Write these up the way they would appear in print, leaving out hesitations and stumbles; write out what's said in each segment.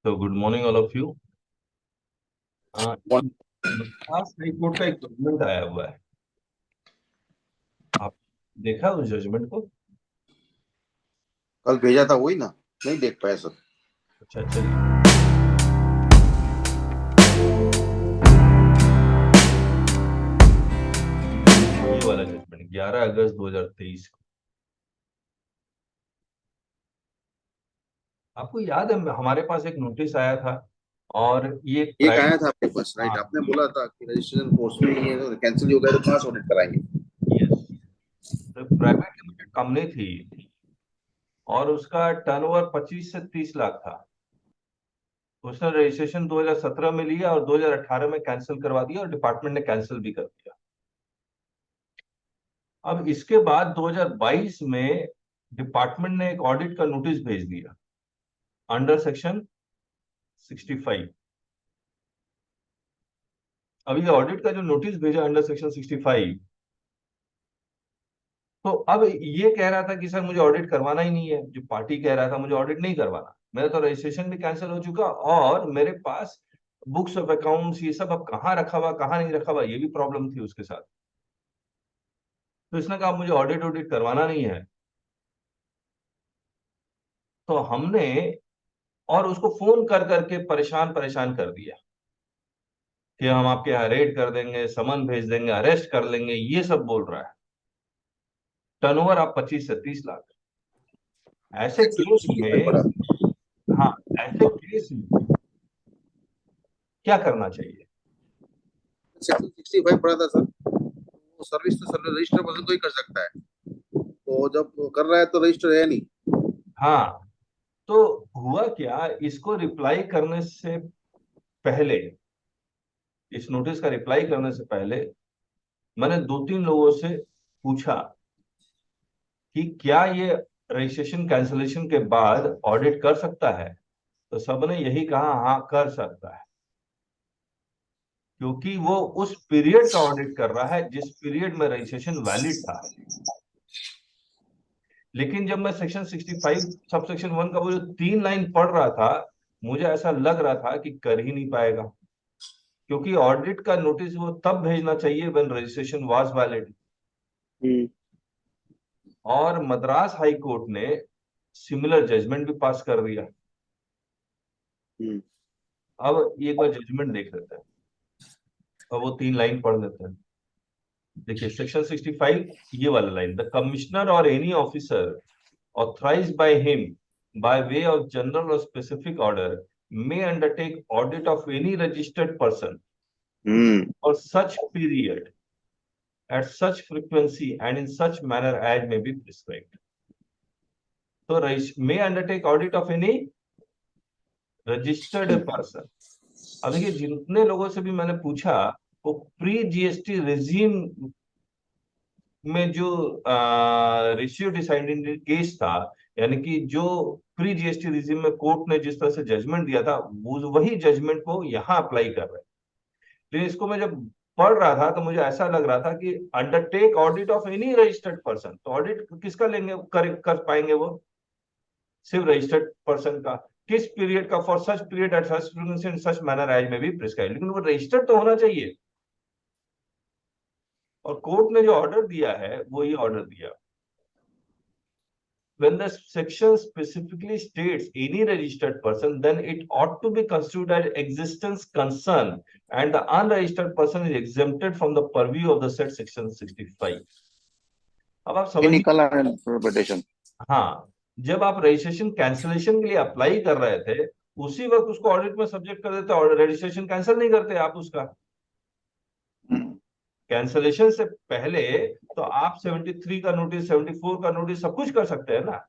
तो good morning all of you. Madras high court का एक जजमेंट आया हुआ है, आप देखा उस जजमेंट को? कल भेजा था वही ना, नहीं देख पाया सर। अच्छा चलिए, ये वाला जजमेंट 11 अगस्त 2023 को। आपको याद है हमारे पास एक नोटिस आया था और ये एक प्राइवेट। आया था आपके पास, राइट? हाँ, आपने बोला था कि रजिस्ट्रेशन कोर्स में ये तो कैंसिल हो गया तो कहाँ से ऑडिट कराएंगे? यस, तो प्राइवेट लिमिटेड कंपनी थी और उसका टर्नओवर 25 से 30 लाख था। उसने रजिस्ट्रेशन 2017 में लिया और 2018 में कैंसिल करवा दिया और डिपार्टमेंट ने कैंसिल भी कर दिया। अब इसके बाद 2022 में डिपार्टमेंट ने एक ऑडिट का नोटिस भेज दिया अंडर सेक्शन 65। अब ये ऑडिट का जो नोटिस भेजा अंडर सेक्शन 65, तो अब ये कह रहा था कि सर मुझे ऑडिट करवाना ही नहीं है। जो पार्टी कह रहा था मुझे ऑडिट नहीं करवाना, मेरा तो रजिस्ट्रेशन भी कैंसिल हो चुका और मेरे पास बुक्स ऑफ अकाउंट्स ये सब अब कहाँ रखा हुआ कहाँ नहीं रखा हुआ, ये भी प्रॉब्लम थी उसके साथ। तो इसने कहा मुझे ऑडिट ऑडिट करवाना नहीं है। तो हमने और उसको फोन कर करके परेशान परेशान कर दिया कि हम आपके यहाँ रेड कर देंगे, समन भेज देंगे, अरेस्ट कर लेंगे, ये सब बोल रहा है। टर्नओवर आप 25 से 30 लाख। ऐसे केस में, पड़ा हाँ, ऐसे केस में क्या करना चाहिए? सेक्शन 65 पड़ा था सर। वो सर्विस तो सर्विस रजिस्टर पर्सन तो ही कर सकता है। तो जब वो कर रहा है तो रजिस्टर है नहीं। हाँ, तो हुआ क्या, इसको रिप्लाई करने से पहले, इस नोटिस का रिप्लाई करने से पहले मैंने 2-3 लोगों से पूछा कि क्या ये रजिस्ट्रेशन कैंसलेशन के बाद ऑडिट कर सकता है। तो सबने यही कहा, हाँ कर सकता है, क्योंकि वो उस पीरियड का ऑडिट कर रहा है जिस पीरियड में रजिस्ट्रेशन वैलिड था। लेकिन जब मैं सेक्शन 65 सब सेक्शन 1 का वो जो 3 लाइन पढ़ रहा था, मुझे ऐसा लग रहा था कि कर ही नहीं पाएगा, क्योंकि ऑडिट का नोटिस वो तब भेजना चाहिए व्हेन रजिस्ट्रेशन वाज वैलिड। हम्म। और मद्रास हाई कोर्ट ने सिमिलर जजमेंट भी पास कर दिया। हम्म। अब एक बार जजमेंट देख लेते हैं, अब वो 3 लाइन पढ़ लेते हैं। देखिए सेक्शन 65, ये वाला लाइन, द कमिश्नर और any officer authorized by him by way of general or specific order may undertake audit of any registered person hmm. for such period at such frequency and in such manner as may be prescribed. तो may undertake audit of any registered person। अब देखिए जितने लोगों से भी मैंने पूछा, वो प्री जीएसटी रेजिम में जो रेशियो डिसाइडेड केस था, यानी कि जो प्री जीएसटी रिजिम में कोर्ट ने जिस तरह से जजमेंट दिया था, वो वही जजमेंट को यहाँ अप्लाई कर रहे हैं। तो इसको मैं जब पढ़ रहा था तो मुझे ऐसा लग रहा था कि undertake audit of any registered person, तो ऑडिट किसका लेंगे, कर पाएंगे वो? सिर्फ रजिस्टर्ड पर्सन का। किस पीरियड का? For such period at such frequency in such manner as में भी प्रिस्क्राइब, लेकिन वो रजिस्टर्ड तो होना चाहिए। और कोर्ट ने जो ऑर्डर दिया है वो ये ऑर्डर दिया, when the section specifically states any registered person, then it ought to be considered existence concern, and the unregistered person is exempted from the purview of the said section 65। अब आप ये समझिए, निकला है इंटरप्रिटेशन। हाँ, जब आप रजिस्ट्रेशन कैंसिलेशन के लिए अप्लाई कर रहे थे, उसी वक्त उसको ऑडिट में सब्जेक्ट कर देते और रजिस्ट्रेशन कैंसिल नहीं करते आप उसका। कैंसिलेशन से पहले तो आप 73 का नोटिस, 74 का नोटिस सब कुछ कर सकते हैं ना।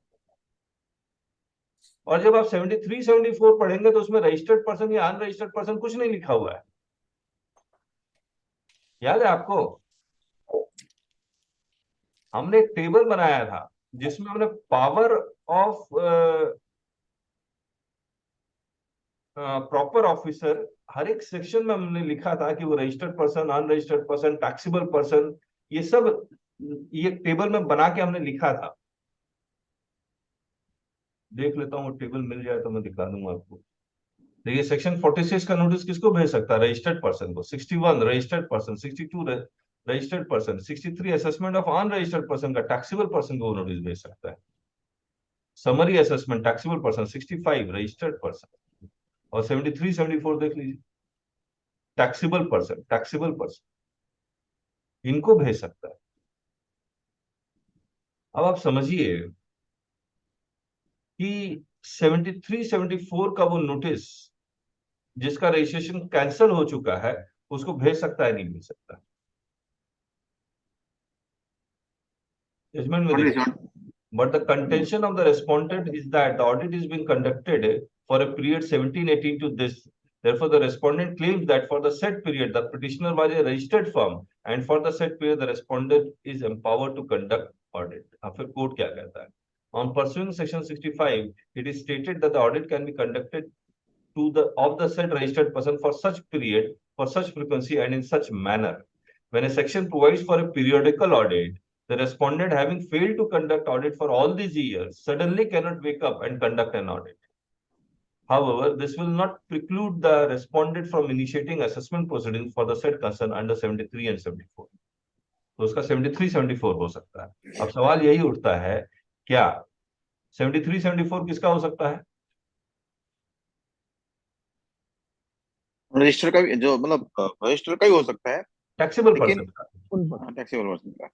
और जब आप 73 74 पढ़ेंगे तो उसमें रजिस्टर्ड पर्सन या अनरजिस्टर्ड पर्सन कुछ नहीं लिखा हुआ है, याद है आपको? हमने एक टेबल बनाया था जिसमें हमने पावर ऑफ प्रॉपर ऑफिसर, हर एक सेक्शन में हमने लिखा था कि वो registered person, unregistered person, taxable person, ये सब ये टेबल में बना के हमने लिखा था। देख लेता हूँ, टेबल मिल जाए तो मैं दिखा दूंगा आपको। देखिए, सेक्शन 46 का नोटिस किसको भेज सकता है? रजिस्टर्ड पर्सन को। 61 registered person, 62 registered person, 63 assessment of unregistered person का टैक्सेबल पर्सन को नोटिस भेज सकता है। Summary assessment taxable person 65 registered person, और 73 74 देख लीजिए, टैक्सेबल पर्सन इनको भेज सकता है। अब आप समझिए कि 73 74 का वो नोटिस जिसका रजिस्ट्रेशन कैंसिल हो चुका है उसको भेज सकता है, नहीं भेज सकता? जजमेंट में देखिए, but the contention of the respondent is that the audit is being conducted for a period 17-18 to this. Therefore, the respondent claims that for the said period, the petitioner was a registered firm, and for the said period, the respondent is empowered to conduct audit. अब फिर court क्या कहता है? On pursuing section 65, it is stated that the audit can be conducted to the of the said registered person for such period, for such frequency, and in such manner. When a section provides for a periodical audit, the respondent, having failed to conduct audit for all these years, suddenly cannot wake up and conduct an audit. However, this will not preclude the respondent from initiating assessment proceedings for the said concern under 73 and 74. तो उसका 73 74 हो सकता है। अब सवाल यही उठता है, क्या 73 74 किसका हो सकता है? रजिस्टर का भी, जो मतलब रजिस्टर का ही हो सकता है, टैक्सेबल लेकिन पर्सन का। टैक्सेबल पर्सन का।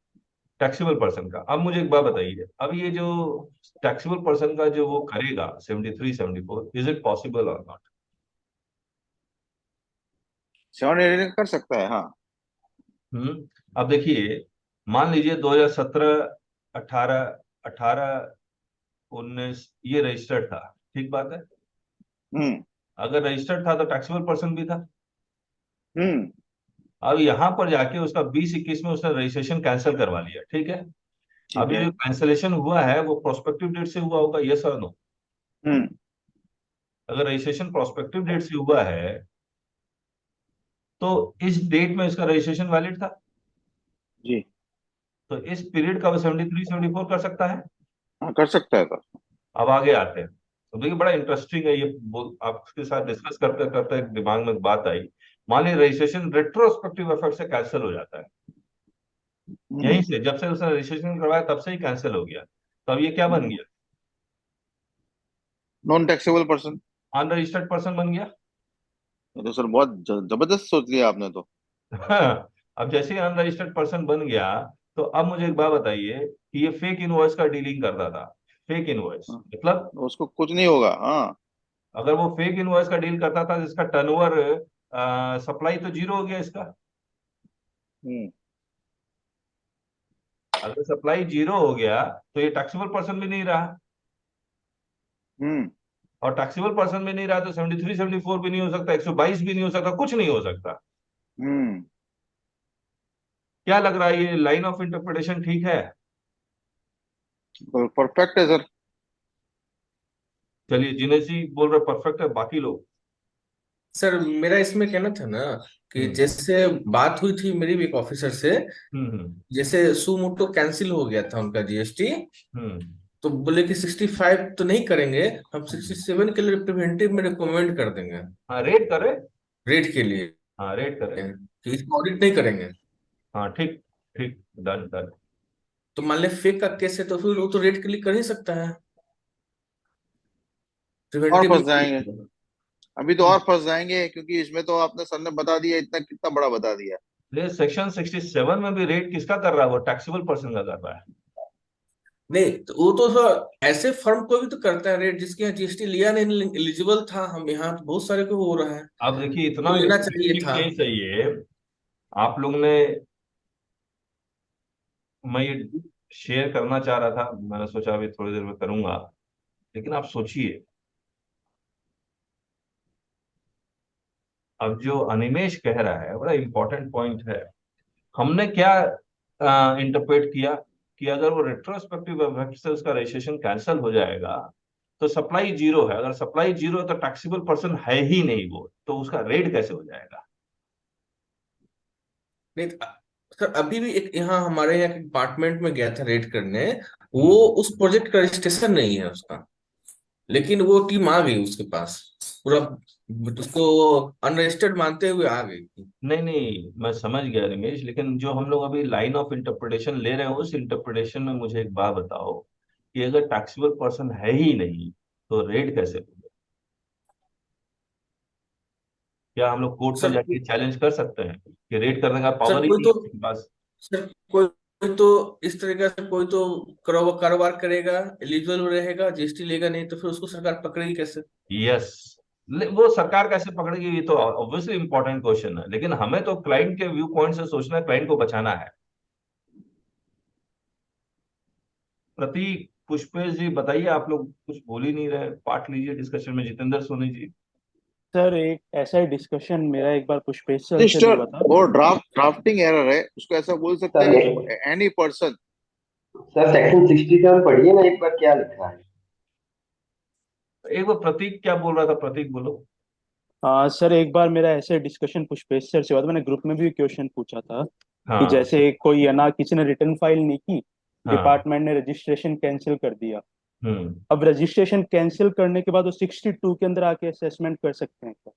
टैक्सेबल पर्सन का। अब मुझे एक बात बताइए, अब ये जो टैक्सेबल पर्सन का जो वो करेगा 73 74, इज इट पॉसिबल और नॉट? 7 कर सकता है, हाँ। अब देखिए, मान लीजिए 2017 18 18 19 ये रजिस्टर्ड था, ठीक बात है। हम्म। अगर रजिस्टर्ड था तो टैक्सेबल पर्सन भी था। हम्म। अब यहाँ पर जाके उसका 20 21 में उसने रजिस्ट्रेशन कैंसिल करवा लिया, ठीक है। ठीक अब ये है। जो कैंसिलेशन हुआ है वो प्रोस्पेक्टिव डेट से हुआ होगा, यस और नो? हम्म। अगर रजिस्ट्रेशन प्रोस्पेक्टिव डेट से हुआ है तो इस डेट में इसका रजिस्ट्रेशन वैलिड था, जी। तो इस पीरियड का वो 73 74 कर सकता है। हाँ, कर सकता है तो। अब आगे आते हैं, तो देखिए बड़ा इंटरेस्टिंग है ये। आपके साथ डिस्कस करते करते एक दिमाग में एक बात आई। मान लीजिए रजिस्ट्रेशन रेट्रोस्पेक्टिव इफेक्ट से कैंसिल हो जाता है, हम्म। यहीं से जब से उसने रजिस्ट्रेशन करवाया तब से ही कैंसिल हो गया, तो अब ये क्या बन गया? Non taxable person. Unregistered person बन गया। ये तो सर बहुत जबरदस्त सोच लिया आपने तो। अब जैसे ही अनरजिस्टर्ड पर्सन बन गया, तो अब मुझे एक बात बताइए कि ये फेक इनवॉइस का डीलिंग करता था। फेक इनवॉइस हाँ, मतलब, उसको कुछ नहीं होगा, हाँ। अगर वो फेक इनवॉइस का डील करता था जिसका टर्नओवर, सप्लाई तो जीरो हो गया इसका। हम्म। अगर सप्लाई जीरो हो गया तो ये टैक्सेबल पर्सन भी नहीं रहा, हम्म। और टैक्सेबल पर्सन भी नहीं रहा तो 73 74 भी नहीं हो सकता, 122 भी नहीं हो सकता, कुछ नहीं हो सकता। हम्म। क्या लग रहा है, ये लाइन ऑफ इंटरप्रिटेशन ठीक है? परफेक्ट है सर। चलिए, जिनेश जी बोल रहे परफेक्ट है, बाकी लोग? सर मेरा इसमें कहना था ना कि हम्म जैसे बात हुई थी मेरी भी एक ऑफिसर से, हम्म जैसे सुमोटो कैंसिल हो गया था उनका जीएसटी, हम्म तो बोले कि 65 तो नहीं करेंगे, हम 67 के लिए प्रिवेंटिव में रिकमेंड कर देंगे हाँ, रेट करे। रेट के लिए, हाँ, रेट करे। कि इसको ऑडिट नहीं करेंगे। हाँ, ठीक ठीक, डन डन। तो मान ले फेक का केस है तो फिर वो तो रेट के लिए कर ही सकता है, और प्रिवेंटिव फंस नहीं जाएंगे। करेगा। अभी तो और फंस जाएंगे, क्योंकि इसमें तो आपने सर ने बता दिया, इतना कितना बड़ा बता दिया। ये सेक्शन 67 में भी रेट किसका कर रहा है? वो टैक्सेबल पर्सन का कर रहा है। नहीं तो वो तो सर ऐसे फर्म को भी तो करता है रेट जिसके यहाँ जीएसटी लिया नहीं, एलिजिबल था, हम यहाँ तो बहुत सारे को हो रहा है, अब देखिए, इतना तो लेना चाहिए इंटरेस्टिंग था। केस है ये। आप लोग ने, मैं ये शेयर करना चाह रहा था, मैंने सोचा अभी थोड़ी देर में करूंगा, लेकिन आप सोचिए, अब जो अनिमेश कह रहा है बड़ा इंपॉर्टेंट पॉइंट है। हमने क्या इंटरप्रेट किया कि अगर वो रेट्रोस्पेक्टिव इफेक्ट से उसका रजिस्ट्रेशन कैंसिल हो जाएगा तो सप्लाई जीरो है। अगर सप्लाई जीरो है तो टैक्सेबल पर्सन है ही नहीं वो, तो उसका रेट कैसे हो जाएगा? नहीं सर, अभी भी एक यहाँ हमारे यहाँ डिपार्टमेंट में गया था रेड करने, वो हम्म। उस प्रोजेक्ट का रजिस्ट्रेशन नहीं है उसका, लेकिन वो टीम आ गई उसके पास, पूरा उसको अनरजिस्टर्ड मानते हुए आ गई थी। नहीं नहीं, मैं समझ गया रमेश, लेकिन जो हम लोग अभी लाइन ऑफ इंटरप्रिटेशन ले रहे हैं, उस इंटरप्रिटेशन में मुझे एक बात बताओ कि अगर टैक्सेबल पर्सन है ही नहीं तो रेट कैसे होगा? क्या हम लोग कोर्ट में सर जाके चैलेंज कर सकते हैं कि रेट करने का सर पावर ही कोई नहीं तो है उसके पास? सर कोई तो इस तरीके से कोई तो कारोबार करेगा, एलिजिबल रहेगा, जीएसटी लेगा, नहीं तो फिर उसको सरकार पकड़ेगी कैसे? यस। वो सरकार कैसे पकड़ेगी, ये तो ऑब्वियसली इंपॉर्टेंट क्वेश्चन है, लेकिन हमें तो क्लाइंट के व्यू पॉइंट से सोचना है, क्लाइंट को बचाना है। प्रतीक, पुष्पेश जी बताइए, आप लोग कुछ बोल ही नहीं रहे, पार्ट लीजिए डिस्कशन में। जितेंद्र सोनी जी। सर एक ऐसा ही डिस्कशन मेरा एक बार पुष्पेश सर से भी रजिस्टर हुआ था। वो ड्राफ्टिंग एरर है, उसको ऐसा बोल सकते सर हैं एनी पर्सन। सर सेक्शन 67 पढ़िए ना एक बार, क्या लिखा है। एक बार प्रतीक क्या बोल रहा था, प्रतीक बोलो। सर एक बार मेरा ऐसे डिस्कशन पुष्पेश सर से हुआ था, मैंने ग्रुप में भी क्वेश्चन पूछा था कि हाँ जैसे कोई है ना, किसी ने रिटर्न फाइल नहीं की, हाँ। डिपार्टमेंट ने रजिस्ट्रेशन कैंसिल कर दिया। हम्म। अब रजिस्ट्रेशन कैंसिल करने के बाद वो 62 के अंदर आके असेसमेंट कर सकते हैं क्या?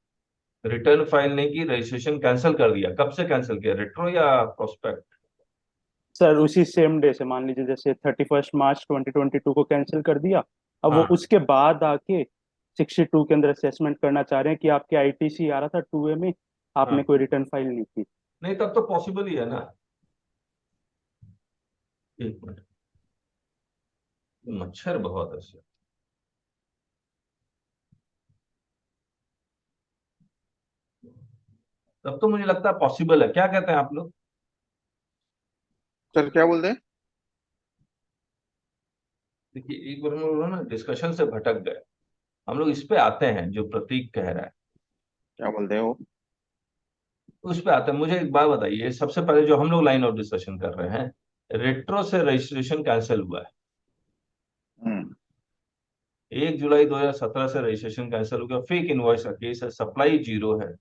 रिटर्न फाइल नहीं की, रजिस्ट्रेशन कैंसिल कर दिया, कब से कैंसिल किया, रेट्रो या प्रोस्पेक्ट? सर उसी सेम डे से, मान लीजिए जैसे 31 मार्च 2022 को कैंसिल कर दिया। अब वो हाँ उसके बाद आके 62 के अंदर असेसमेंट करना चाह रहे हैं कि आपके आईटीसी आ रहा था 2A में, आपने हाँ। कोई रिटर्न फाइल नहीं की। नहीं, तब तो पॉसिबल ही है ना। एक मिनट, मच्छर बहुत है इससे। तब तो मुझे लगता है पॉसिबल है, क्या कहते हैं आप लोग? सर क्या बोलते हैं? देखिए, एक बार हम लोग ना डिस्कशन से भटक गए, हम लोग इस पे आते हैं जो प्रतीक कह रहा है, क्या बोलते हैं वो? उस पे आते हैं। मुझे एक बात बताइए, सबसे पहले जो हम लोग लाइन ऑफ डिस्कशन कर रहे हैं, रेट्रो से रजिस्ट्रेशन कैंसिल हुआ है। हम्म 1 जुलाई 2017 से रजिस्ट्रेशन कैंसिल हो गया, फेक इनवॉइस का केस है, सप्लाई जीरो है। आप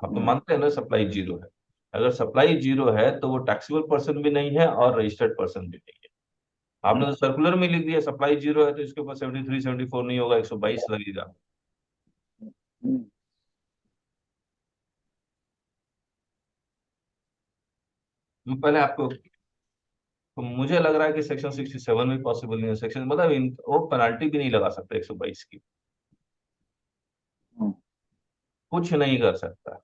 तो हम्म मानते हैं ना सप्लाई जीरो है? अगर सप्लाई जीरो है तो वो टैक्सेबल पर्सन भी नहीं है और रजिस्टर्ड पर्सन भी नहीं है। आपने तो सर्कुलर में लिख दिया सप्लाई जीरो है, तो इसके ऊपर 73 74 नहीं होगा, 122 लगेगा। हम्म। मैं पहले आपको, तो मुझे लग रहा है कि सेक्शन 67 भी पॉसिबल नहीं है, सेक्शन मतलब वो पेनाल्टी भी नहीं लगा सकते 122 की, हम्म। कुछ नहीं कर सकता।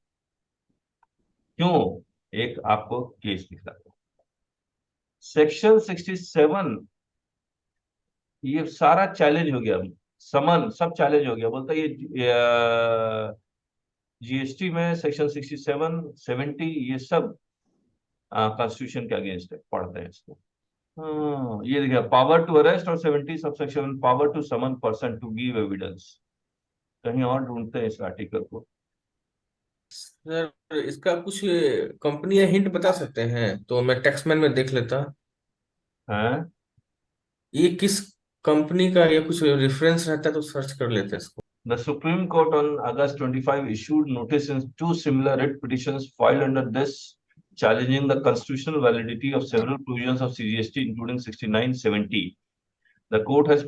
क्यों? एक आपको केस दिखता है, सेक्शन 67, ये सारा चैलेंज हो गया, समन सब चैलेंज हो गया, बोलता है ये जीएसटी में सेक्शन 67 70 ये सब कॉन्स्टिट्यूशन के अगेंस्ट है, पढ़ते हैं इसको। हाँ, ये देखिए, पावर टू अरेस्ट और 70 subsection power to summon person to give evidence. कहीं और ढूंढते हैं इस आर्टिकल को। सर इसका कुछ कंपनी या हिंट बता सकते हैं तो मैं टैक्समैन में देख लेता, हैं? ये किस कंपनी का, या कुछ रेफरेंस रहता तो सर्च कर लेते इसको। The Supreme Court on August 25 issued notice in two similar writ petitions filed under this, challenging the constitutional validity of several provisions of CGST, including 69-70. The court has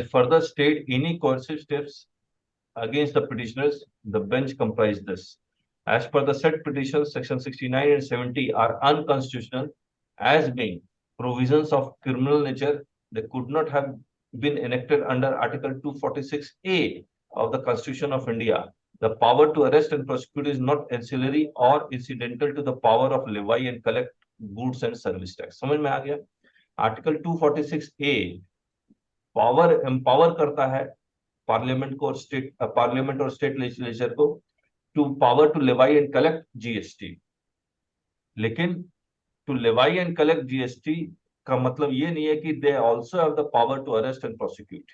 further stayed any coercive steps against the petitioners. The bench comprised this. As per the said petitions, section 69 and 70 are unconstitutional as being provisions of criminal nature. They could not have been enacted under Article 246A of the Constitution of India. The power to arrest and prosecute is not ancillary or incidental to the power of levy and collect goods and service tax. समझ में आ गया? Article 246A power empower करता है parliament को और state legislature को to power to levy and collect GST. लेकिन to levy and collect GST का मतलब ये नहीं है कि they also have the power to arrest and prosecute.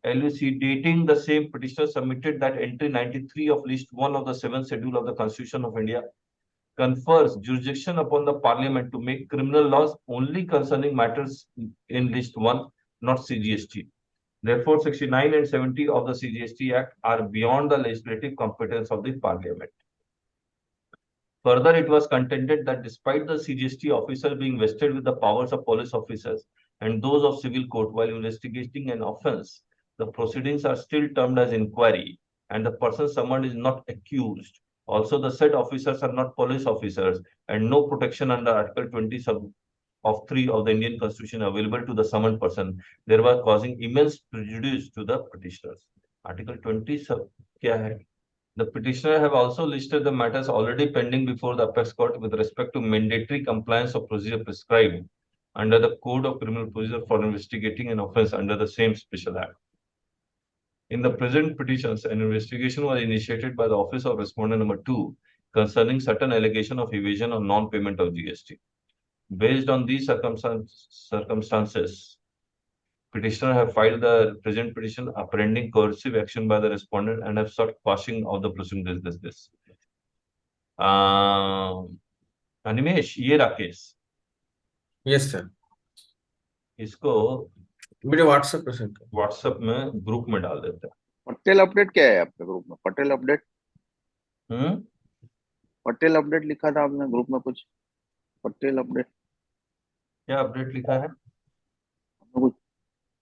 Elucidating the same, petitioner submitted that entry 93 of list 1 of the 7th schedule of the Constitution of India confers jurisdiction upon the parliament to make criminal laws only concerning matters in list 1, not CGST. Therefore, 69 and 70 of the CGST Act are beyond the legislative competence of the parliament. Further, it was contended that despite the CGST officer being vested with the powers of police officers and those of civil court while investigating an offence, the proceedings are still termed as inquiry and the person summoned is not accused. Also, the said officers are not police officers and no protection under Article 20 of 3 of the Indian Constitution available to the summoned person, thereby causing immense prejudice to the petitioners. Article 20 सब क्या है? The petitioner have also listed the matters already pending before the apex court with respect to mandatory compliance of procedure prescribed under the Code of Criminal Procedure for investigating an offence under the same special act. In the present petitions, an investigation was initiated by the Office of Respondent number 2 concerning certain allegation of evasion or non-payment of GST. Based on these circumstances, petitioner have filed the present petition apprehending coercive action by the respondent and have sought quashing of the proceedings. Animesh, ये Rakesh, yes sir, इसको मेरे WhatsApp पे send कर। WhatsApp में group में डाल देते हैं। पटेल अपडेट क्या है आपके ग्रुप में? पटेल अपडेट पटेल अपडेट लिखा था आपने ग्रुप में कुछ? पटेल अपडेट क्या अपडेट लिखा है? कुछ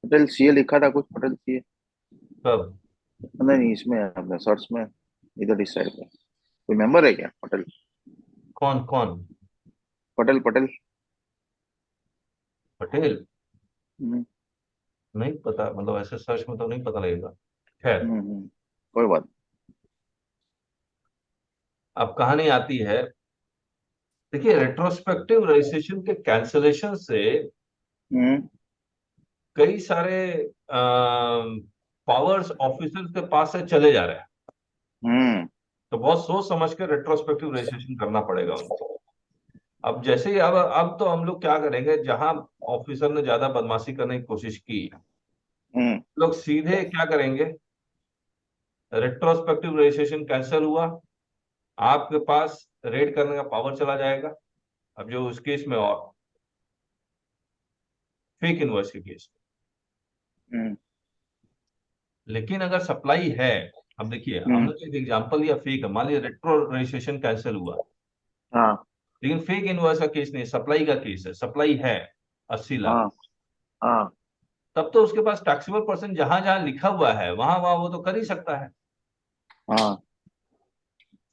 पटेल सीए लिखा था, कुछ पटेल सीए कब? नहीं, इसमें आपने सर्च में इधर इस साइड पे कोई मेंबर है क्या? पटेल कौन कौन? पटेल पटेल पटेल नहीं पता, मतलब ऐसे सर्च में तो नहीं पता लगेगा। खैर, कोई बात। अब कहानी आती है, देखिए रेट्रोस्पेक्टिव रजिस्ट्रेशन के कैंसिलेशन से कई सारे पावर्स ऑफिसर्स के पास से चले जा रहे हैं, तो बहुत सोच समझ कर रेट्रोस्पेक्टिव रजिस्ट्रेशन करना पड़ेगा उनको। अब जैसे ही अब तो हम लोग क्या करेंगे, जहां ऑफिसर ने ज्यादा बदमाशी करने की कोशिश की, लोग सीधे क्या करेंगे, रेट्रोस्पेक्टिव रजिस्ट्रेशन कैंसिल हुआ, आपके पास रेड करने का पावर चला जाएगा। अब जो उस केस में और फेक इनवॉइस के केस में, लेकिन अगर सप्लाई है, अब देखिए हमने तो एक एग्जांपल लिया फेक, मान लीजिए रेट्रो रजिस्ट्रेशन कैंसिल हुआ, हाँ, लेकिन फेक इनवॉइस का केस नहीं, सप्लाई का केस है, सप्लाई है 80 लाख, हाँ, तब तो उसके पास टैक्सेबल पर्सन जहां जहां लिखा हुआ है वहां वहां वो तो कर ही सकता है। हाँ,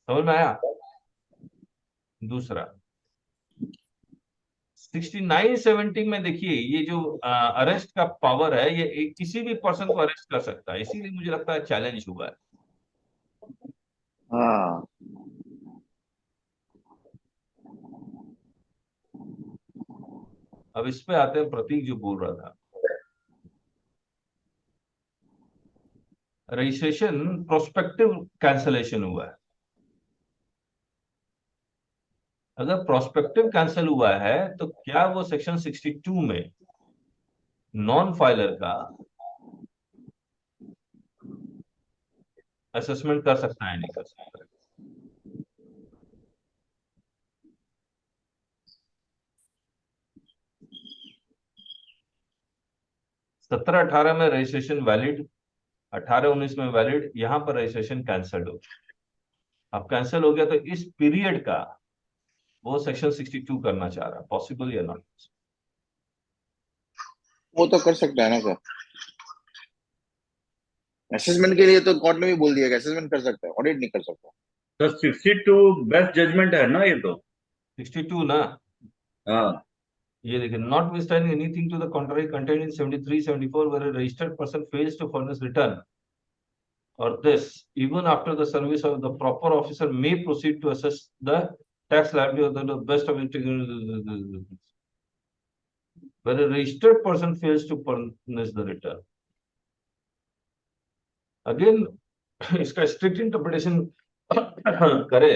समझ में आया? दूसरा 69-70 में देखिए ये जो अरेस्ट का पावर है, ये किसी भी पर्सन को अरेस्ट कर सकता है, इसीलिए मुझे लगता है चैलेंज हुआ है। हाँ, अब इस पे आते हैं प्रतीक जो बोल रहा था, रजिस्ट्रेशन प्रोस्पेक्टिव कैंसलेशन हुआ है। अगर प्रोस्पेक्टिव कैंसिल हुआ है तो क्या वो सेक्शन 62 में नॉन फाइलर का असेसमेंट कर सकता है, नहीं कर सकता? 17-18 में रजिस्ट्रेशन वैलिड, 18-19 में वैलिड, यहां पर रजिस्ट्रेशन कैंसिल्ड हो गया। अब कैंसिल हो गया तो इस पीरियड का वो सेक्शन 62 करना चाह रहा है, पॉसिबल या नॉट? वो तो कर सकता है ना सर, असेसमेंट के लिए तो कोर्ट ने भी बोल दिया कि असेसमेंट कर सकता है, ऑडिट नहीं कर सकता। तो 62 बेस्ट जजमेंट है ना, ये तो 62 ना। हाँ, ये देखिए, notwithstanding anything to the contrary content in 73-74 where a registered person fails to furnish return or this even after the service of the proper officer may proceed to assess the tax liability of the best of it where a registered person fails to furnish the return. Again, इसका strict interpretation करे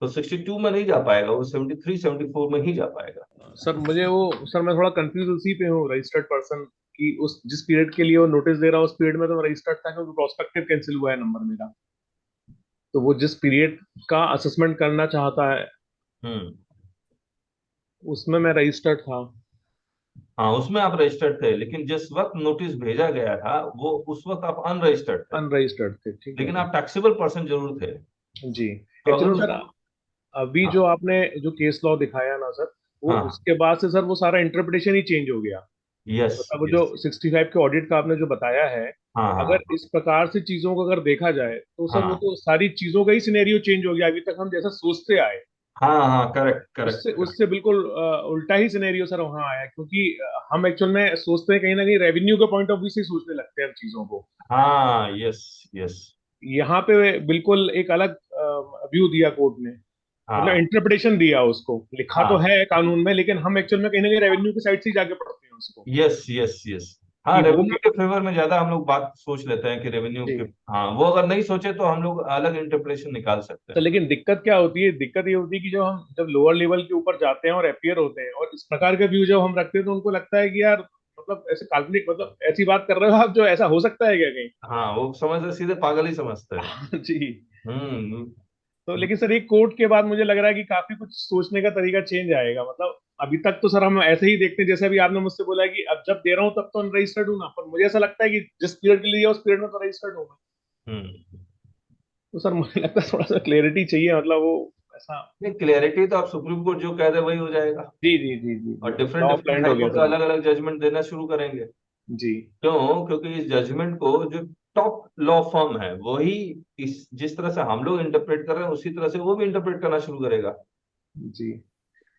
तो 62 में नहीं जा पाएगा, वो 73-74 में ही जा पाएगा। सर मैं थोड़ा कंफ्यूज उसी पे हूँ, रजिस्टर्ड पर्सन की उस जिस पीरियड के लिए वो नोटिस दे रहा है उस पीरियड में तो रजिस्टर्ड था, क्योंकि प्रोस्पेक्टिव कैंसिल हुआ है नंबर मेरा, तो वो जिस पीरियड का असेसमेंट करना चाहता है हम्म। उसमें मैं रजिस्टर्ड था। हाँ, उसमें आप रजिस्टर्ड थे, लेकिन जिस वक्त नोटिस भेजा गया था वो उस वक्त आप अनरजिस्टर्ड थे, अनरजिस्टर्ड थे, ठीक है लेकिन सर। आप टैक्सेबल पर्सन जरूर थे। जी। तो अगर एक्चुअली सर, उसको, अभी हाँ जो आपने जो केस लॉ दिखाया ना सर, वो हाँ, उसके बाद से सर वो सारा इंटरप्रिटेशन ही चेंज हो गया। यस मतलब वो जो यस, 65 के ऑडिट का आपने जो बताया है, हाँ हाँ अगर इस प्रकार से चीजों को अगर देखा जाए तो सर वो हाँ तो सारी चीजों का ही सिनेरियो चेंज हो गया। अभी तक हम जैसा सोचते आए, हाँ हाँ, करेक्ट करेक्ट उससे करेक्ट। उससे बिल्कुल उल्टा ही सिनेरियो सर वहां आया, क्योंकि हम एक्चुअल में सोचते हैं कहीं ना कहीं रेवेन्यू के पॉइंट ऑफ व्यू से ही सोचने लगते हैं हर चीजों को। हाँ, यस यस, यहाँ पे बिल्कुल एक अलग व्यू दिया कोर्ट ने, मतलब हाँ इंटरप्रिटेशन दिया उसको। लिखा तो हाँ, है कानून में, लेकिन हम एक्चुअल में कहीं ना कहीं रेवेन्यू की साइड से ही जाके पढ़ते हैं उसको, यस यस यस। हाँ, कि वो रेवेन्यू के फेवर में ज्यादा हम लोग बात सोच लेते हैं कि रेवेन्यू जी। के, हाँ, वो अगर नहीं सोचे तो हम लोग अलग इंटरप्रिटेशन निकाल सकते तो हैं। लेकिन दिक्कत क्या होती है? दिक्कत ये होती है कि जब लोअर लेवल के ऊपर जाते हैं और अपियर होते हैं और इस प्रकार के व्यू जब हम रखते हैं, तो उनको लगता है कि यार मतलब ऐसे काल्पनिक, मतलब ऐसी बात कर रहे हो आप जो ऐसा हो सकता है क्या कहीं? हाँ, वो समझते सीधे पागल ही समझते हैं। जी। हम्म। तो लेकिन सर, ये कोर्ट के बाद मुझे लग रहा है कि काफी कुछ सोचने का तरीका चेंज आएगा। मतलब अभी तक तो सर हम ऐसे ही देखते हैं, जैसे अभी आपने मुझसे बोला कि अब जब दे रहा हूँ तब तो अनरजिस्टर्ड हूँ ना, पर मुझे ऐसा लगता है कि जिस पीरियड के लिए दिया उस पीरियड में तो रजिस्टर्ड हूँ मैं। हम्म। तो सर मुझे लगता है थोड़ा सा क्लियरिटी चाहिए, मतलब वो ऐसा। नहीं, क्लियरिटी तो आप सुप्रीम कोर्ट जो कह दे वही हो जाएगा, जी जी जी जी जी, और different law different blend high हो गया कोर्ट का सर। अलग अलग जजमेंट देना शुरू करेंगे। जी क्यों? क्योंकि इस जजमेंट को जो टॉप लॉ फर्म है वही, इस जिस तरह से हम लोग इंटरप्रेट कर रहे हैं उसी तरह से वो भी इंटरप्रेट करना शुरू करेगा। जी।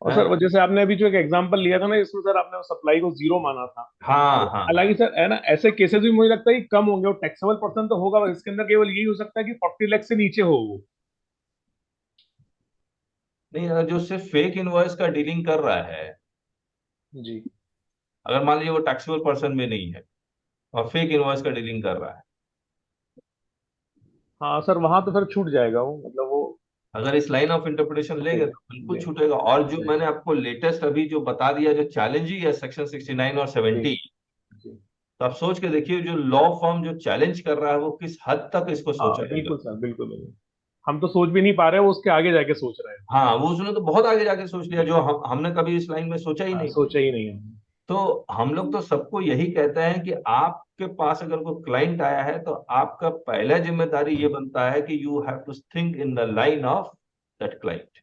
और है सर ना? वो जैसे आपने अभी जो एक एग्जांपल लिया था ना, इसमें सर आपने सप्लाई को जीरो माना था। हाँ तो हाँ हाँ। हालांकि सर है ना, ऐसे केसेस भी मुझे लगता है कि कम होंगे, और टैक्सेबल पर्सन तो होगा, बस इसके अंदर केवल यही हो सकता है कि 40 लाख से नीचे हो वो। नहीं, अगर जो सिर्फ फेक इनवॉइस का डीलिंग कर रहा है, जी। अगर मान लीजिए वो टैक्सेबल पर्सन में नहीं है और फेक इनवॉइस का डीलिंग कर रहा है, हाँ सर, वहां तो फिर छूट जाएगा वो, मतलब वो अगर इस लाइन ऑफ इंटरप्रिटेशन लेंगे छूटेगा। तो बिल्कुल जी छूटेगा। और जो जी मैंने आपको लेटेस्ट अभी जो बता दिया, जो चैलेंजिंग है सेक्शन 69 और जी 70, जी। तो आप सोच के देखिए जो लॉ फर्म जो चैलेंज कर रहा है वो किस हद तक इसको हाँ सोचेगा। बिल्कुल सर, बिल्कुल बिल्कुल। हम तो सोच भी नहीं पा रहे, वो उसके आगे जाके सोच रहे हैं। हाँ, वो उसने तो बहुत आगे जाके सोच लिया जो हमने कभी इस लाइन में सोचा ही हाँ, नहीं। सोचा ही नहीं हमने। तो हम लोग तो सबको यही कहते हैं कि आपके पास अगर कोई क्लाइंट आया है तो आपका पहला जिम्मेदारी ये बनता है कि you have to think in the line of that client.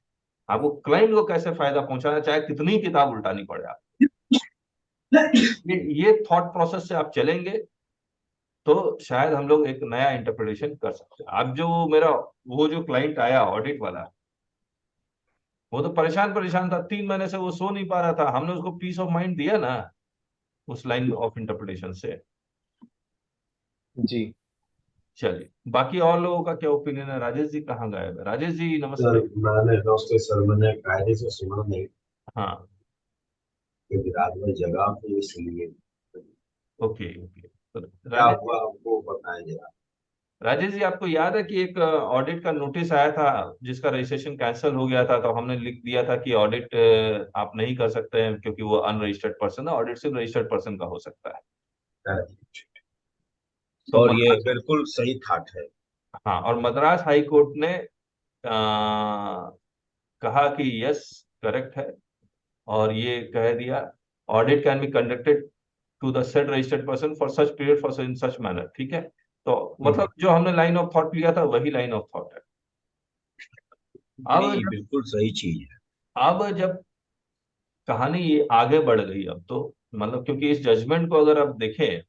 आपको क्लाइंट को कैसे फायदा पहुंचाना, चाहे कितनी किताब उल्टानी पड़े आप, ये थॉट प्रोसेस से आप चलेंगे तो शायद हम लोग एक नया इंटरप्रिटेशन कर सकते हैं। अब जो मेरा वो जो क्लाइंट आया ऑडिट वाला, वो तो परेशान परेशान था, 3 महीने से वो सो नहीं पा रहा था, हमने उसको पीस ऑफ माइंड दिया ना उस लाइन ऑफ इंटरप्रिटेशन से। जी। चलिए, बाकी और लोगों का क्या ओपिनियन है? राजेश जी कहाँ गायब है? राजेश जी सर नमस्ते। मैंने नमस्ते सर, मैंने कायदे से सुना नहीं हाँ, क्योंकि रात में जगा तो इसलिए ओके ओके। तो क्या राजेश हुआ आपको बताया जरा। राजेश जी, आपको याद है कि एक ऑडिट का नोटिस आया था जिसका रजिस्ट्रेशन कैंसिल हो गया था, तो हमने लिख दिया था कि ऑडिट आप नहीं कर सकते हैं क्योंकि वो अनरजिस्टर्ड पर्सन है, ऑडिट सिर्फ रजिस्टर्ड पर्सन का हो सकता है। तो और ये मद्रास, बिल्कुल सही थाट है। हाँ, और मद्रास हाई कोर्ट ने कहा कि यस, करेक्ट है, और ये कह दिया audit can be conducted to the said registered person for such period for in such manner. ठीक है, तो मतलब जो हमने लाइन ऑफ थॉट लिया था वही लाइन ऑफ थॉट है। अब नहीं, जब बिल्कुल सही चीज है। अब जब कहानी ये आगे बढ़ गई, अब तो मतलब क्योंकि इस जजमेंट को अगर आप देखें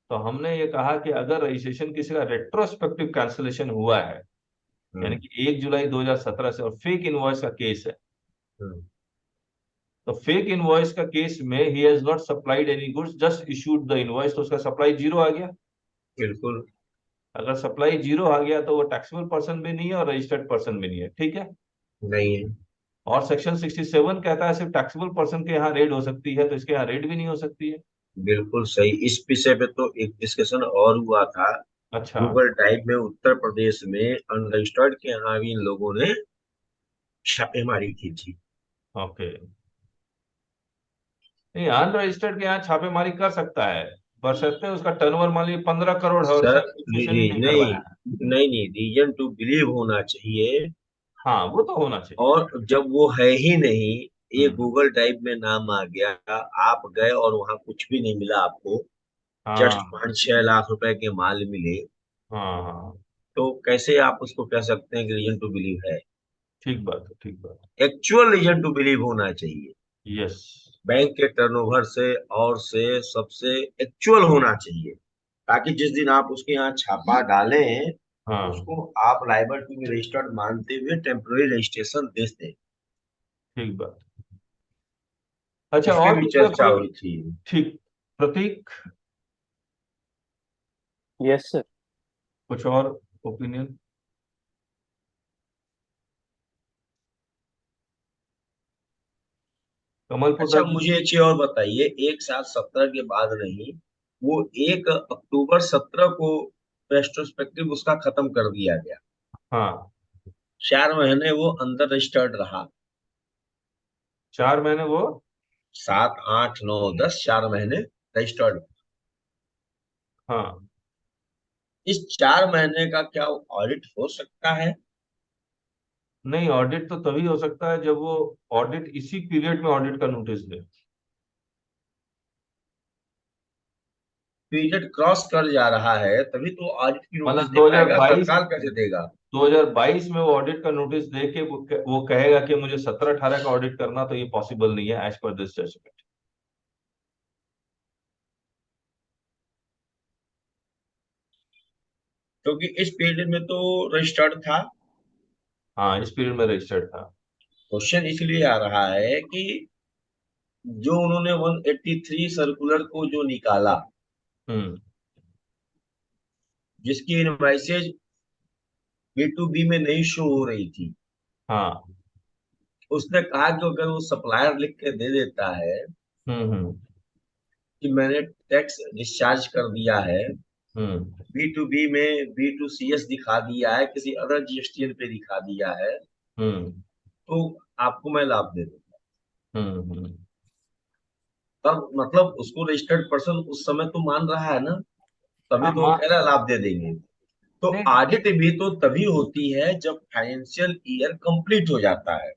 तो हमने ये कहा कि अगर रजिस्ट्रेशन किसी का रेट्रोस्पेक्टिव कैंसिलेशन हुआ है, यानी हम्म, कि 1 जुलाई 2017 से, और फेक इनवॉइस का केस है, हम्म, तो फेक इनवॉइस का केस में he has not supplied any goods, just issued the invoice, तो उसका सप्लाई जीरो आ गया। बिल्कुल अगर सप्लाई जीरो आ गया तो वो टैक्सेबल पर्सन भी नहीं है और रजिस्टर्ड पर्सन भी नहीं है। ठीक है, नहीं है। और सेक्शन 67 कहता है सिर्फ टैक्सेबल पर्सन के यहाँ रेड हो सकती है, तो इसके यहाँ रेड भी नहीं हो सकती है। बिल्कुल सही। इस विषय पे तो एक डिस्कशन और हुआ था अच्छा, गूगल टाइप में। उत्तर प्रदेश में अनरजिस्टर्ड के यहाँ भी इन लोगों ने छापेमारी की थी। ओके। नहीं, अनरजिस्टर्ड के यहाँ छापेमारी कर सकता है, बशर्ते उसका टर्नओवर मान लीजिए 15 करोड़ है और सर इसने रजिस्ट्रेशन ही नहीं नहीं करवाया है। नहीं नहीं, रीजन टू बिलीव होना चाहिए हाँ वो तो होना चाहिए। और जब वो है ही नहीं, ये हम्म, गूगल ड्राइव में नाम आ गया, आप गए और वहां कुछ भी नहीं मिला आपको, जस्ट हाँ 5-6 लाख रुपए के माल मिले, हाँ हाँ, तो कैसे आप उसको कह सकते हैं कि रीजन टू बिलीव है? ठीक बात है, ठीक बात एक्चुअल रीजन टू बिलीव होना चाहिए, है। यस। बैंक के टर्नओवर से और से सबसे एक्चुअल होना चाहिए, ताकि जिस दिन आप उसके यहाँ छापा डालें, हाँ उसको आप लायबल टू बी रजिस्टर्ड मानते हुए टेम्पररी रजिस्ट्रेशन दे दें। ठीक बात। अच्छा, इस पे और भी कुछ चर्चा कोई? हुई थी। ठीक। प्रतीक, यस सर। कुछ और ओपिनियन? कमल अच्छा, पोदर जी। मुझे एक चीज और बताइए, 1/7/17 के बाद नहीं, वो 1 अक्टूबर 17 को रेट्रोस्पेक्टिव उसका खत्म कर दिया गया। हाँ, 4 महीने वो अंदर रजिस्टर्ड रहा। 4 महीने वो। 7, 8, 9, 10, 4 महीने रजिस्टर्ड। हाँ, इस 4 महीने का क्या ऑडिट हो सकता है? नहीं, ऑडिट तो तभी हो सकता है जब वो ऑडिट इसी पीरियड में ऑडिट का नोटिस दे। पीरियड क्रॉस कर जा रहा है तभी तो ऑडिट की नोटिस मतलब दे पाएगा, 2022, तत्काल कैसे देगा? 2022 में वो ऑडिट का नोटिस दे के वो कहेगा कि मुझे 17-18 का ऑडिट करना, तो ये पॉसिबल नहीं है एज पर दिस जजमेंट। क्योंकि इस पीरियड में तो रजिस्टर्ड था। हाँ, इस पीरियड में रजिस्टर्ड था। क्वेश्चन इसलिए आ रहा है कि जो उन्होंने 183 सर्कुलर को जो निकाला, हम्म। जिसकी इनवाइसेज B2B में नहीं शो हो रही थी, हाँ। उसने कहा कि अगर वो सप्लायर लिख के दे देता है हम्म। कि मैंने टैक्स डिस्चार्ज कर दिया है, हम्म। B2B में B2CS दिखा दिया है, किसी अदर GSTN पे दिखा दिया है, हम्म। तो आपको मैं लाभ दे दूंगा। हम्म। तब मतलब उसको रजिस्टर्ड पर्सन उस समय तो मान रहा है ना, तभी हाँ, तो वो कह रहा है लाभ दे देंगे। तो नहीं ऑडिट भी तो तभी होती है जब फाइनेंशियल ईयर कंप्लीट हो जाता है।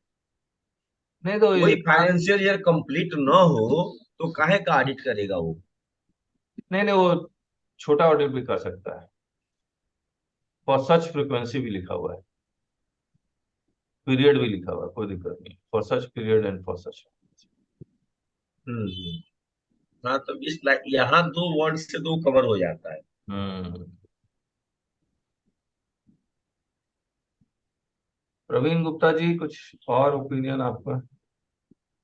नहीं, तो वही फाइनेंशियल ईयर कंप्लीट न हो तो काहे का ऑडिट करेगा वो? नहीं नहीं, वो छोटा ऑडिट भी कर सकता है। फॉर सच फ्रीक्वेंसी भी लिखा हुआ है, पीरियड भी लिखा हुआ है, कोई दिक्कत नहीं, for such period and for such. Hmm. हाँ, तो यहाँ 2 वर्ड से तो कवर हो जाता है। हम्म। प्रवीण गुप्ता जी, कुछ और ओपिनियन आपका?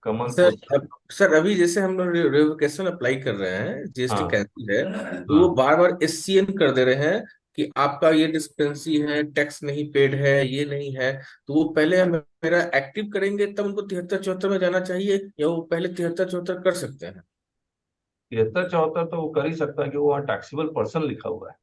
कमल सर पोदर। अब सर अभी जैसे हम लोग रिवोकेशन अप्लाई कर रहे हैं, जीएसटी हाँ कैंसिल है, तो वो हाँ। बार बार SCN कर दे रहे हैं कि आपका ये डिस्पेंसी है, टैक्स नहीं पेड है, ये नहीं है। तो वो पहले मेरा एक्टिव करेंगे तब उनको 73-74 में जाना चाहिए, या वो पहले 73-74 कर सकते हैं? 73-74 तो वो कर ही सकता है कि वो वहाँ टैक्सेबल पर्सन लिखा हुआ है।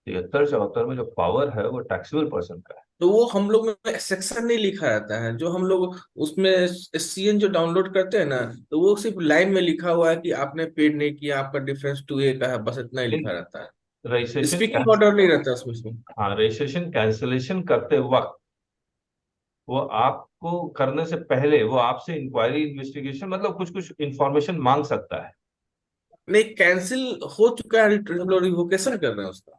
73-74 में जो पावर है वो टैक्सेबल पर्सन का है। तो वो हम लोग में सेक्शन नहीं लिखा रहता है, जो हम लोग उसमें SCN जो डाउनलोड करते हैं ना, तो वो सिर्फ लाइन में लिखा हुआ है कि आपने पेड नहीं किया, आपका डिफरेंस 2A का है, बस इतना ही लिखा रहता है। रजिस्ट्रेशन स्पीकिंग ऑर्डर नहीं रहता उसमें। हाँ, रजिस्ट्रेशन कैंसिलेशन करते वक्त वो आपको करने से पहले वो आपसे इंक्वायरी इन्वेस्टिगेशन, मतलब कुछ कुछ इंफॉर्मेशन मांग सकता है। नहीं, कैंसिल हो चुका है, हम लोग रिवोकेशन कर रहे हैं उसका।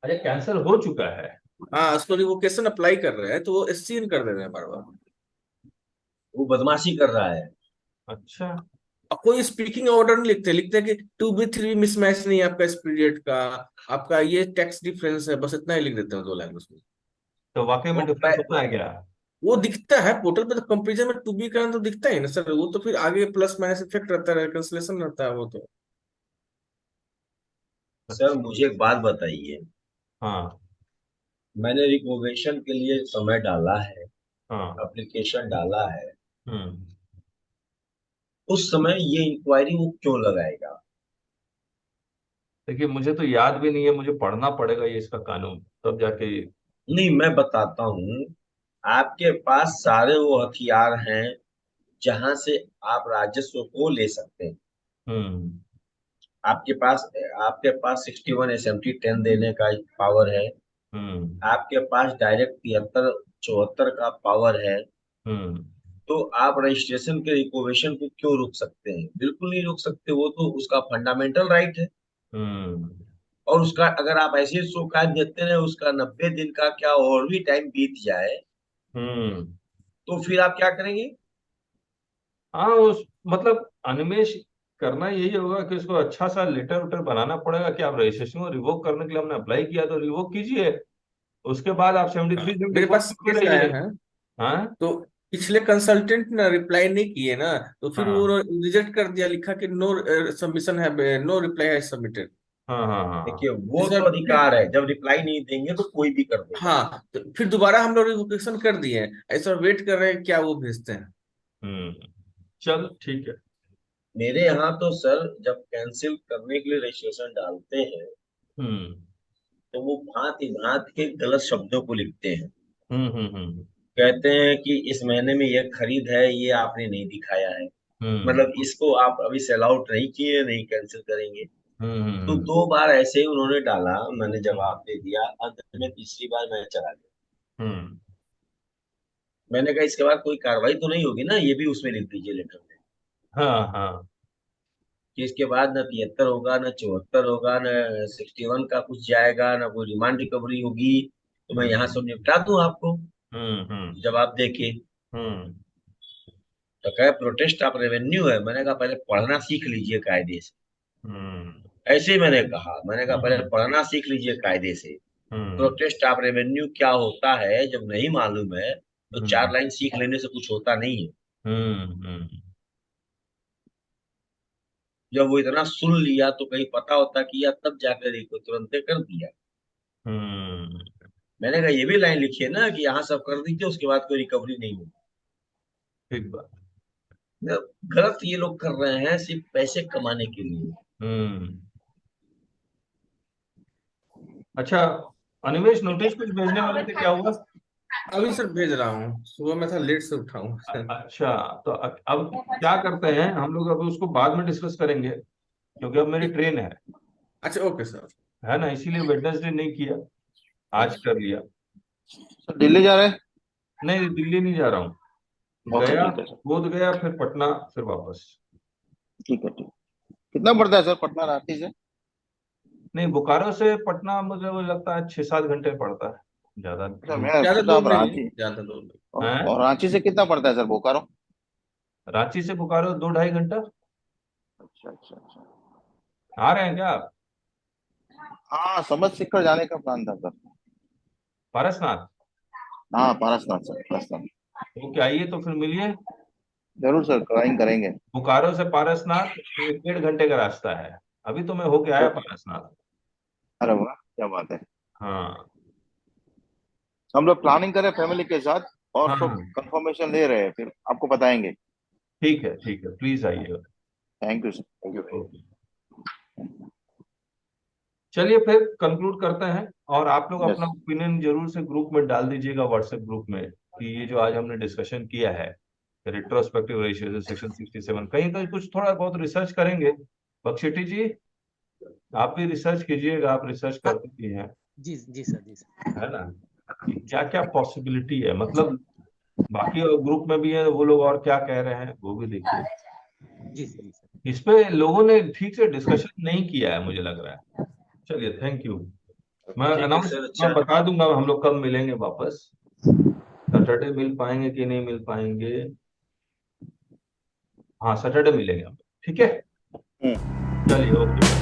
अरे, कैंसिल हो चुका है। हाँ, उसको रिवोकेशन अप्लाई कर रहे हैं, तो वो SCN कर दे रहे हैं बार बार। वो बदमाशी कर रहा है। अच्छा। और कोई स्पीकिंग ऑर्डर नहीं लिखते, लिखते हैं कि 2B 3 मिसमैच नहीं है आपका इस पीरियड का, आपका ये टैक्स डिफरेंस है, बस इतना ही लिख देते हैं 2 लाइन उसमें। तो वाकई में वो डिफरेंस होता है क्या? वो दिखता है पोर्टल पे, तो कंपेरिजन में 2B का तो दिखता ही ना सर, वो तो फिर आगे प्लस माइनस इफेक्ट रहता है, कैंसिलेशन रहता है वो तो। सर, अच्छा। मुझे एक बात बताइए, हाँ मैंने रिकॉग्निशन के लिए समय डाला है, हाँ। एप्लीकेशन डाला है, हम्म। उस समय ये इंक्वायरी वो क्यों लगाएगा? देखिए, मुझे तो याद भी नहीं है, मुझे पढ़ना पड़ेगा ये इसका कानून, तब जाके। नहीं, मैं बताता हूँ। आपके पास सारे वो हथियार हैं जहां से आप राजस्व को ले सकते हैं। हम्म। आपके पास आपके पास 61 SMT 10 देने का पावर है। आपके पास डायरेक्ट 73-74 का पावर है, तो आप रजिस्ट्रेशन के रिकोवेशन को क्यों रोक सकते हैं? बिल्कुल नहीं रोक सकते, वो तो उसका फंडामेंटल राइट है। और उसका अगर आप ऐसे शो काज देते रहे, उसका 90 दिन का क्या और भी टाइम बीत जाए, तो फिर आप क्या करेंगे? हाँ, उस मतलब अनिमेश करना यही होगा कि उसको अच्छा सा लेटर उटर बनाना पड़ेगा कि आप रजिस्ट्रेशन को रिवोक करने के लिए हमने अप्लाई किया तो रिवोक कीजिए, उसके बाद आप 73 मेरे 74 पास करते केस आया रहिए। है, हाँ तो पिछले कंसल्टेंट ने रिप्लाई नहीं किए ना, तो फिर हाँ वो रिजेक्ट कर दिया, लिखा कि नो सबमिशन है, नो रिप्लाई है सबमिटेड। हाँ हाँ हाँ देखिए, वो इस बार तो अधिकार है, जब रिप्लाई नहीं देंगे तो कोई भी कर देगा। हाँ, तो फिर दोबारा हम लोग रिवोकेशन कर दिए हैं, ऐसा वेट कर रहे हैं क्या वो भेजते हैं। चल ठीक है। मेरे यहाँ तो सर जब कैंसिल करने के लिए रजिस्ट्रेशन डालते हैं, तो वो भांति भांति के गलत शब्दों को लिखते हैं। कहते हैं कि इस महीने में ये खरीद है, ये आपने नहीं दिखाया है, मतलब इसको आप अभी सेल आउट नहीं किए, नहीं कैंसिल करेंगे। तो 2 बार ऐसे ही उन्होंने डाला, मैंने जवाब दे दिया, अंत में तीसरी बार मैं चला गया। मैंने कहा इसके बाद कोई कार्रवाई तो नहीं होगी ना, ये भी उसमें लिख दीजिए लेटर में हाँ हाँ कि इसके बाद न 73 होगा, न 74 होगा, न 61 का कुछ जाएगा, न कोई रिमांड रिकवरी होगी, तो मैं यहाँ सब निपटा दूं आपको जब आप देखे। तो कहे प्रोटेस्ट ऑफ रेवेन्यू है। मैंने कहा पहले पढ़ना सीख लीजिए कायदे से। ऐसे ही मैंने कहा पहले पढ़ना सीख लीजिए कायदे से। प्रोटेस्ट ऑफ रेवेन्यू क्या होता है जब नहीं मालूम है, तो 4 लाइन सीख लेने से कुछ होता नहीं है। जब वो इतना सुन लिया तो कहीं पता होता कि या तब जाकर इसको तुरंत कर दिया। मैंने कहा ये भी लाइन लिखिए ना कि यहाँ सब कर दीजिए, उसके बाद कोई रिकवरी नहीं होगी। ठीक बात। गलत ये लोग कर रहे हैं सिर्फ पैसे कमाने के लिए। अच्छा अनिमेश, नोटिस कुछ भेजने वाले थे, क्या हुआ? अभी सर भेज रहा हूँ, सुबह में था लेट से उठा हूँ। अच्छा, तो अब क्या करते हैं हम लोग, अब उसको बाद में डिस्कस करेंगे क्योंकि अब मेरी ट्रेन अच्छा ओके सर। है ना, इसीलिए वेडनेसडे नहीं किया, आज कर लिया। सर दिल्ली जा रहे हैं? नहीं, दिल्ली नहीं जा रहा हूँ, ओके गया, ठीक है सर, बोध गया, फिर पटना, फिर वापस। ठीक है ठीक। कितना पड़ता है सर पटना रांची से? नहीं, बोकारो से पटना मुझे वो लगता है 6-7 घंटे पड़ता है, ज्यादा सर दूर। मैं ज्यादा सोचा दूर आप नहीं है, रांची, ज्यादा दूर नहीं। हैं? और रांची से कितना पड़ता है सर बोकारो? रांची से बोकारो 2-2.5 घंटा। अच्छा अच्छा अच्छा। आ रहे हैं क्या आप? हाँ समझ शिखर जाने का प्लान था सर। पारसनाथ? हाँ पारसनाथ सर, पारसनाथ। ओके, आइए तो फिर मिलिए। जरूर सर, ड्राइंग करेंगे। बोकारो से पारसनाथ 1-1.5 घंटे का रास्ता है। अभी तो मैं होके आया पारसनाथ। अरे वाह क्या बात है। हाँ हम लोग प्लानिंग करें फैमिली के साथ, और हाँ सब कंफर्मेशन ले रहे हैं, फिर आपको बताएंगे। ठीक है, प्लीज आइएगा। Thank you sir, thank you. Okay, चलिए फिर कंक्लूड करते हैं, और आप लोग अपना यस ओपिनियन जरूर से ग्रुप में डाल दीजिएगा, व्हाट्सएप ग्रुप में, कि ये जो आज हमने डिस्कशन किया है रिट्रोस्पेक्टिव रेशियो सेक्शन 67, कहीं कहीं कुछ थोड़ा बहुत रिसर्च करेंगे। बख्शीटी जी, आप भी रिसर्च कीजिएगा, आप रिसर्च करते भी हैं, जी जी सर। है ना, कि क्या क्या पॉसिबिलिटी है, मतलब बाकी ग्रुप में भी है वो लोग और क्या कह रहे हैं वो भी देखिए। जी सर। इस पे लोगों ने ठीक से डिस्कशन नहीं किया है मुझे लग रहा है। चलिए, थैंक यू। मैं ठीक है अनाउंस सर, अच्छा। बता दूंगा हम लोग कब मिलेंगे वापस, सैटरडे मिल पाएंगे कि नहीं मिल पाएंगे। हाँ, सैटरडे मिलेंगे हम, ठीक है। चलिए, ओके।